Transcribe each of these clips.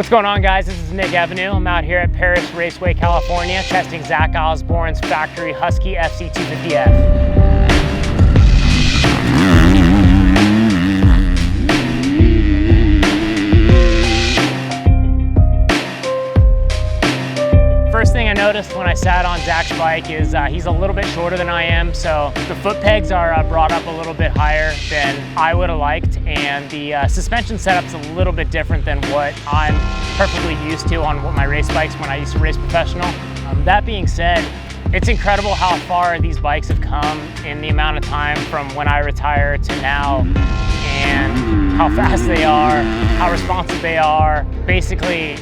What's going on, guys? This is Nick Evennou. I'm out here at Perris Raceway, California, testing Zach Osborne's factory Husky FC250F. First thing I noticed when I sat on Zach's bike is he's a little bit shorter than I am, so the foot pegs are brought up a little bit higher than I would have liked, and the suspension setup's a little bit different than what I'm perfectly used to on my race bikes when I used to race professional. That being said, it's incredible how far these bikes have come in the amount of time from when I retired to now, and how fast they are, how responsive they are, basically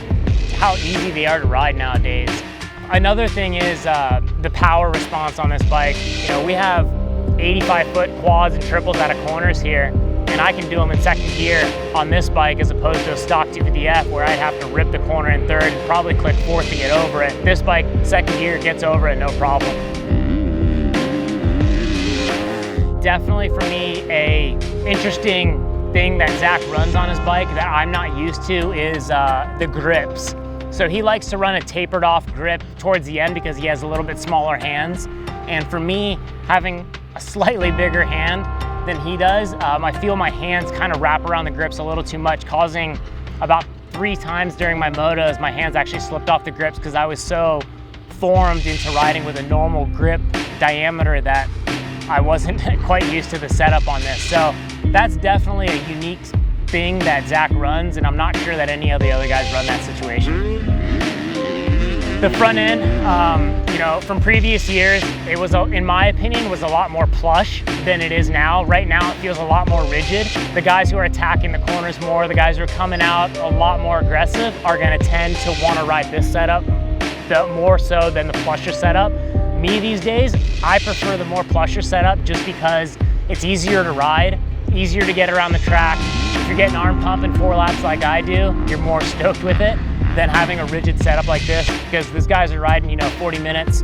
how easy they are to ride nowadays. Another thing is the power response on this bike. You know, we have 85-foot quads and triples out of corners here, and I can do them in second gear on this bike as opposed to a stock 250F where I'd have to rip the corner in third and probably click fourth to get over it. This bike, second gear, gets over it no problem. Definitely for me, a interesting thing that Zach runs on his bike that I'm not used to is the grips. So he likes to run a tapered off grip towards the end because he has a little bit smaller hands. And for me, having a slightly bigger hand than he does, I feel my hands kind of wrap around the grips a little too much, causing about 3 times during my motos, my hands actually slipped off the grips because I was so formed into riding with a normal grip diameter that I wasn't quite used to the setup on this. So that's definitely a unique thing that Zach runs, and I'm not sure that any of the other guys run that situation. The front end, you know, from previous years, it was, in my opinion, was a lot more plush than it is now. Right now, it feels a lot more rigid. The guys who are attacking the corners more, the guys who are coming out a lot more aggressive are gonna tend to wanna ride this setup more so than the plusher setup. Me these days, I prefer the more plusher setup just because it's easier to ride, easier to get around the track. If you're getting arm pumping 4 laps like I do, you're more stoked with it than having a rigid setup like this, because these guys are riding, you know, 40 minutes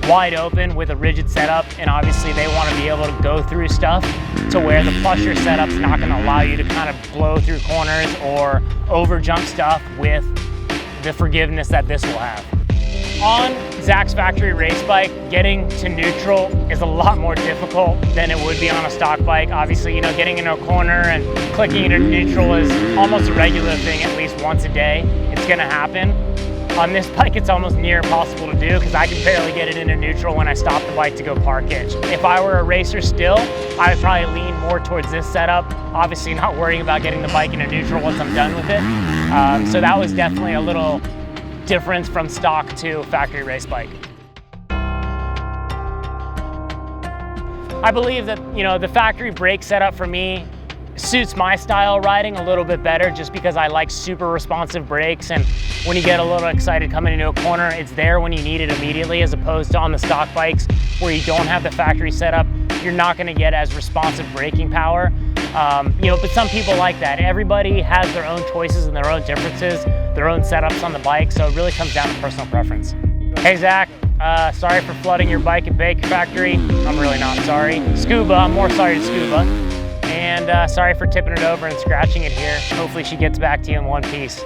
wide open with a rigid setup, and obviously they want to be able to go through stuff to where the plusher setup's not going to allow you to kind of blow through corners or over jump stuff with the forgiveness that this will have. On Zach's factory race bike, getting to neutral is a lot more difficult than it would be on a stock bike. Obviously, you know, getting into a corner and clicking into neutral is almost a regular thing at least once a day. It's gonna happen. On this bike, it's almost near impossible to do because I can barely get it into neutral when I stop the bike to go park hitch. If I were a racer still, I would probably lean more towards this setup, obviously not worrying about getting the bike into neutral once I'm done with it. So that was definitely a little difference from stock to factory race bike. I believe that, you know, the factory brake setup for me suits my style riding a little bit better just because I like super responsive brakes, and when you get a little excited coming into a corner, it's there when you need it immediately, as opposed to on the stock bikes where you don't have the factory setup, you're not going to get as responsive braking power. You know, but some people like that. Everybody has their own choices and their own differences, their own setups on the bike, so it really comes down to personal preference. Hey Zach, sorry for flooding your bike at Bake Factory. I'm really not sorry. Scuba, I'm more sorry to Scuba. And sorry for tipping it over and scratching it here. Hopefully she gets back to you in one piece.